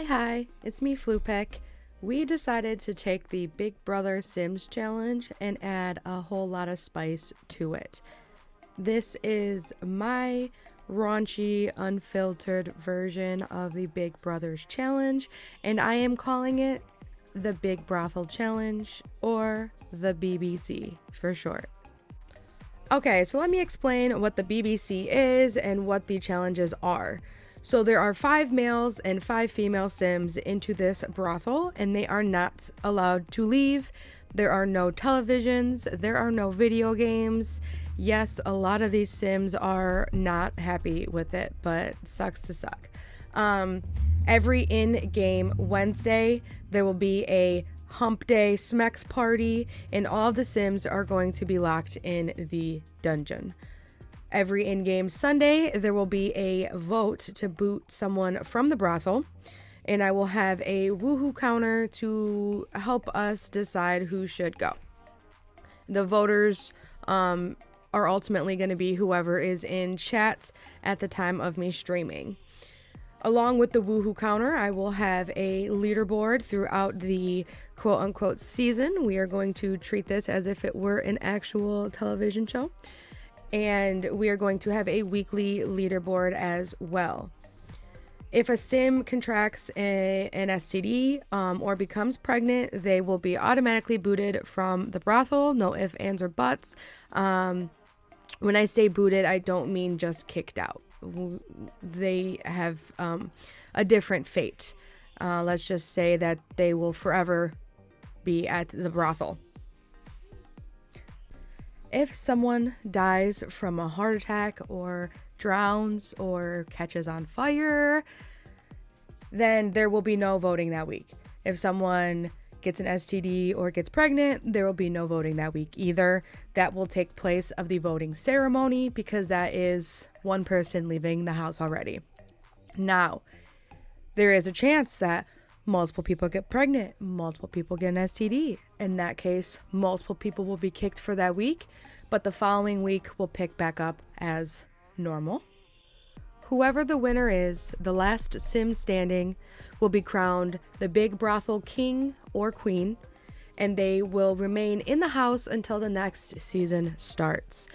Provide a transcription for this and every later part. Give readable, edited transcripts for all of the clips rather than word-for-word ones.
Hi, it's me, Flupek. We decided to take the Big Brother Sims challenge and add a whole lot of spice to it. This is my raunchy, unfiltered version of the Big Brothers challenge, and I am calling it the Big Brothel Challenge, or the BBC for short. Okay, so let me explain what the BBC is and what the challenges are. So there are 5 males and 5 female Sims into this brothel, and they are not allowed to leave. There are no televisions, there are no video games. Yes, a lot of these Sims are not happy with it, but sucks to suck. Every in-game Wednesday, there will be a hump day smex party, and all of the Sims are going to be locked in the dungeon. Every in-game Sunday, there will be a vote to boot someone from the brothel, and I will have a woohoo counter to help us decide who should go. The voters are ultimately going to be whoever is in chat at the time of me streaming. Along with the woohoo counter, I will have a leaderboard throughout the quote-unquote season. We are going to treat this as if it were an actual television show. And we are going to have a weekly leaderboard as well. If a Sim contracts an STD or becomes pregnant, they will be automatically booted from the brothel. No ifs, ands, or buts. When I say booted, I don't mean just kicked out. They have a different fate. Let's just say that they will forever be at the brothel. If someone dies from a heart attack or drowns or catches on fire, then there will be no voting that week. If someone gets an STD or gets pregnant, there will be no voting that week either. That will take place of the voting ceremony because that is one person leaving the house already. Now, there is a chance that multiple people get pregnant, multiple people get an STD. In that case, multiple people will be kicked for that week, but the following week will pick back up as normal. Whoever the winner is, the last Sim standing will be crowned the Big Brothel King or Queen, and they will remain in the house until the next season starts.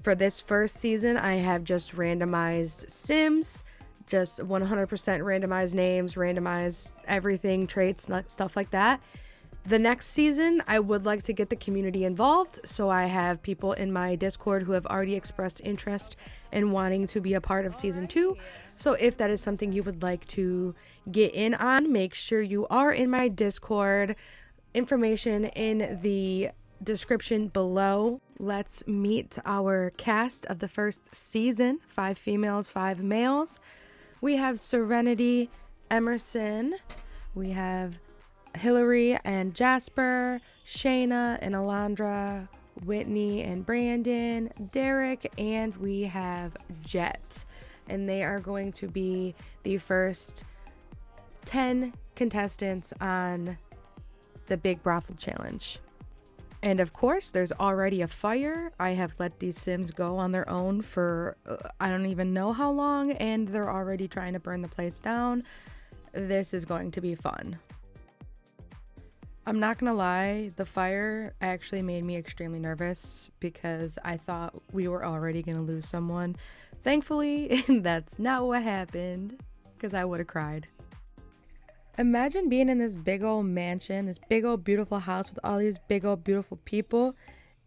For this first season, I have just randomized Sims, just 100% randomized names, randomized everything, traits, stuff like that. The next season, I would like to get the community involved, so I have people in my Discord who have already expressed interest in wanting to be a part of season 2. So if that is something you would like to get in on, make sure you are in my Discord. Information in the description below. Let's meet our cast of the first season. 5 females, 5 males. We have Serenity, Emerson. We have Hillary and Jasper, Shayna and Alondra, Whitney and Brandon, Derek, and we have Jet. And they are going to be the first 10 contestants on the Big Brothel Challenge. And of course, there's already a fire. I have let these Sims go on their own for I don't even know how long, and they're already trying to burn the place down. This is going to be fun. I'm not gonna lie, the fire actually made me extremely nervous because I thought we were already gonna lose someone. Thankfully, that's not what happened, because I would have cried. Imagine being in this big old mansion, this big old beautiful house with all these big old beautiful people,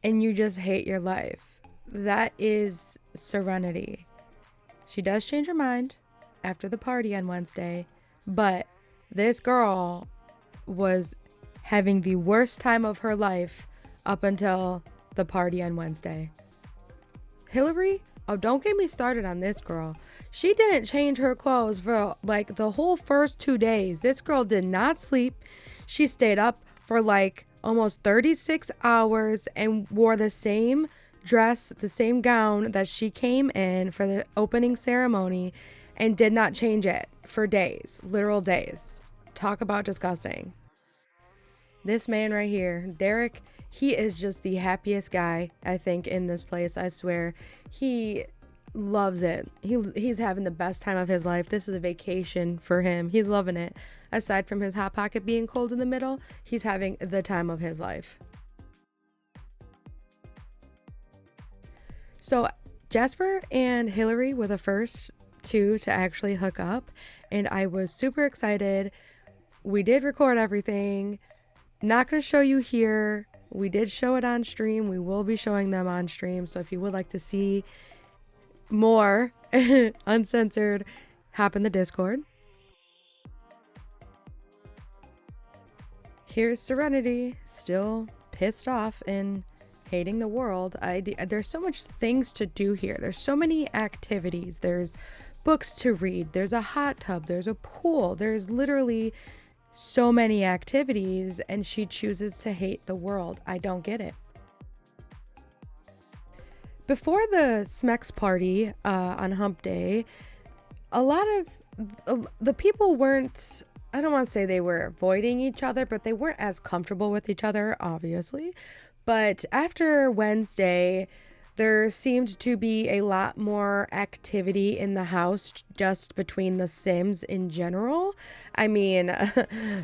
and you just hate your life. That is Serenity. She does change her mind after the party on Wednesday, but this girl was having the worst time of her life up until the party on Wednesday. Hillary? Oh, don't get me started on this girl. She didn't change her clothes for like the whole first 2 days. This girl did not sleep. She stayed up for like almost 36 hours and wore the same dress, the same gown that she came in for the opening ceremony and did not change it for days, literal days. Talk about disgusting. This man right here, Derek, he is just the happiest guy, I think, in this place. I swear. He loves it. He's having the best time of his life. This is a vacation for him. He's loving it. Aside from his hot pocket being cold in the middle, he's having the time of his life. So Jasper and Hillary were the first two to actually hook up, and I was super excited. We did record everything. Not going to show you here. We did show it on stream. We will be showing them on stream. So if you would like to see more uncensored, hop in the Discord. Here's Serenity, still pissed off and hating the world. There's so much things to do here. There's so many activities. There's books to read. There's a hot tub. There's a pool. There's literally so many activities, and she chooses to hate the world. I don't get it. Before the Smex party on Hump Day, a lot of the people weren't, I don't want to say they were avoiding each other, but they weren't as comfortable with each other, obviously. But after Wednesday, there seemed to be a lot more activity in the house just between the Sims in general. I mean,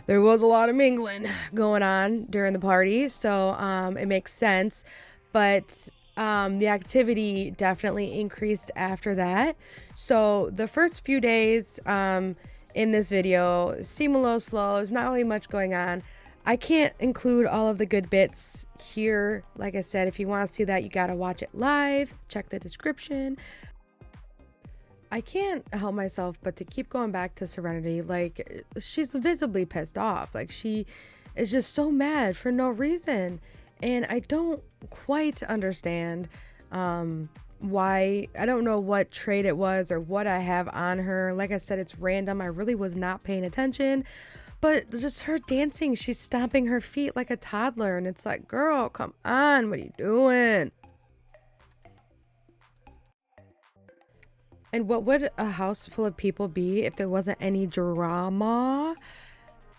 there was a lot of mingling going on during the party, so it makes sense. But the activity definitely increased after that. So the first few days in this video seem a little slow. There's not really much going on. I can't include all of the good bits here. Like I said, if you want to see that, you got to watch it live. Check the description. I can't help myself but to keep going back to Serenity. Like, she's visibly pissed off. Like, she is just so mad for no reason. And I don't quite understand why. I don't know what trait it was or what I have on her. Like I said, it's random. I really was not paying attention. But just her dancing, she's stomping her feet like a toddler. And it's like, girl, come on. What are you doing? And what would a house full of people be if there wasn't any drama?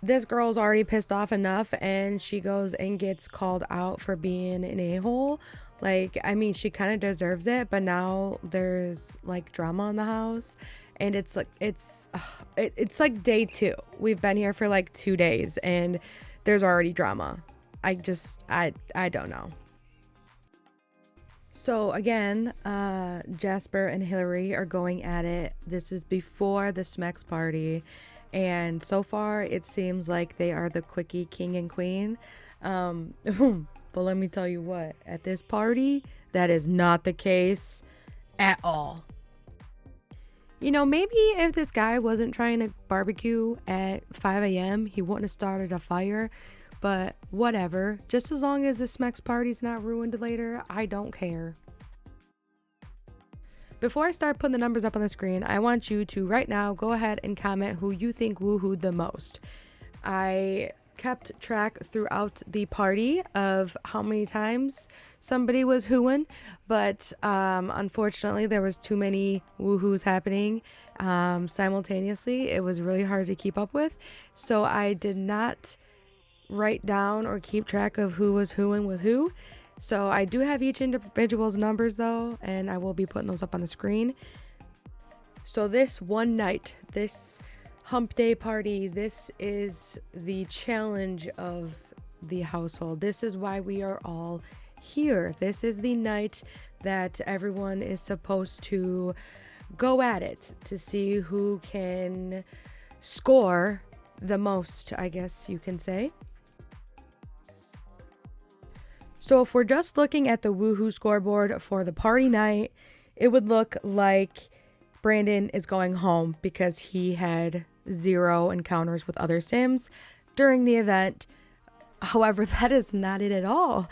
This girl's already pissed off enough, and she goes and gets called out for being an a-hole. Like, I mean, she kind of deserves it, but now there's like drama in the house. And it's like, it's like day 2. We've been here for like 2 days and there's already drama. I don't know. So again, Jasper and Hillary are going at it. This is before the Smex party. And so far it seems like they are the quickie king and queen. But let me tell you what, at this party, that is not the case at all. You know, maybe if this guy wasn't trying to barbecue at 5 a.m., he wouldn't have started a fire. But whatever. Just as long as the Smex party's not ruined later, I don't care. Before I start putting the numbers up on the screen, I want you to right now go ahead and comment who you think woohooed the most. I kept track throughout the party of how many times somebody was hooing, but unfortunately there was too many woohoos happening simultaneously. It was really hard to keep up with, so I did not write down or keep track of who was hooing with who. So I do have each individual's numbers though, and I will be putting those up on the screen. So this one night, this Hump Day party, this is the challenge of the household. This is why we are all here. This is the night that everyone is supposed to go at it to see who can score the most, I guess you can say. So if we're just looking at the woohoo scoreboard for the party night, it would look like Brandon is going home because he had 0 encounters with other Sims during the event. However, that is not it at all.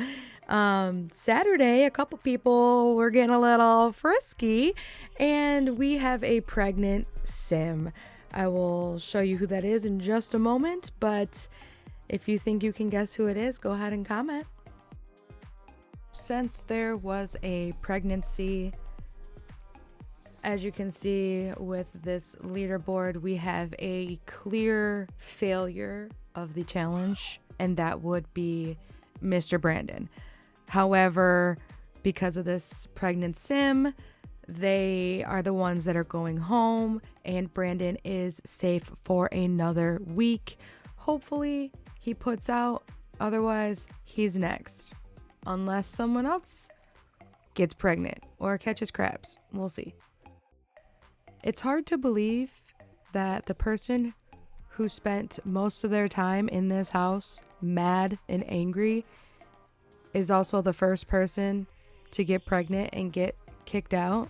Saturday, a couple people were getting a little frisky, and we have a pregnant Sim. I will show you who that is in just a moment, but if you think you can guess who it is, go ahead and comment. Since there was a pregnancy, as you can see with this leaderboard, we have a clear failure of the challenge, and that would be Mr. Brandon. However, because of this pregnant Sim, they are the ones that are going home, and Brandon is safe for another week. Hopefully he puts out, otherwise he's next. Unless someone else gets pregnant or catches crabs. We'll see. It's hard to believe that the person who spent most of their time in this house mad and angry is also the first person to get pregnant and get kicked out.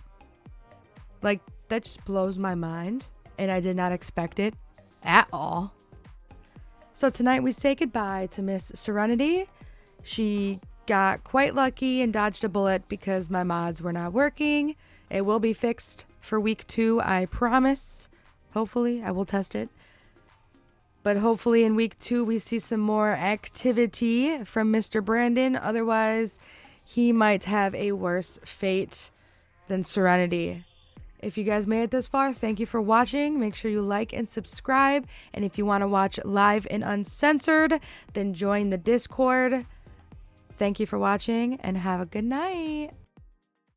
Like, that just blows my mind, and I did not expect it at all. So tonight we say goodbye to Miss Serenity. She got quite lucky and dodged a bullet because my mods were not working. It will be fixed for week 2, I promise. Hopefully, I will test it. But hopefully in week 2 we see some more activity from Mr. Brandon. Otherwise, he might have a worse fate than Serenity. If you guys made it this far, thank you for watching. Make sure you like and subscribe. And if you want to watch live and uncensored, then join the Discord. Thank you for watching and have a good night.